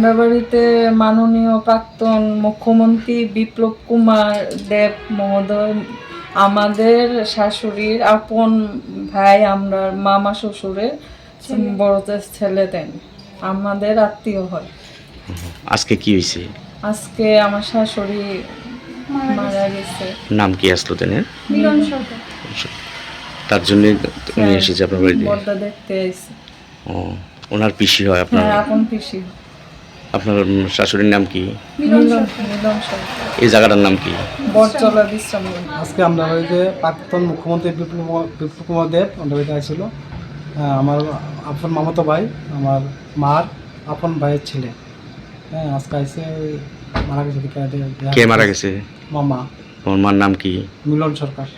আমরা বাড়িতে মাননীয় প্রাক্তন মুখ্যমন্ত্রী বিপ্লব কুমার দেব মহোদয় আমাদের শাশুড়ির আপন ভাই, আমরা মামা শ্বশুরের বড়দের ছেলে দেন, আমাদের আত্মীয় হয়। আজকে কি হয়েছে? আজকে আমার শাশুড়ি মারা গেছে। নাম কি আসলো তেনের? মিলন সরকার। তার জন্য উনি এসেছে আপনার বাড়িতে? বর্দা দেখতে আইছে। ও, ওনার পিসি হয় আপনার? হ্যাঁ, আপন পিসি। আপনার শাশুড়ির নাম কি? মিলন মিলন সরকার। মিলন সরকার। এই জায়গাটার নাম কি? বটচলা বিশ্রাম কেন্দ্র। আজকে আমরা বাড়িতে প্রাক্তন মুখ্যমন্ত্রী বিপ্লব কুমার দেব আমাদের বাড়িতে আসছিল। আমার আপন মামাতো ভাই, আমার মার আপন ভাইয়ের ছেলে। হ্যাঁ, আজকে এসে মারা গেছে। কে মারা গেছে? মামা তোমার মার নাম কি? মিলন সরকার।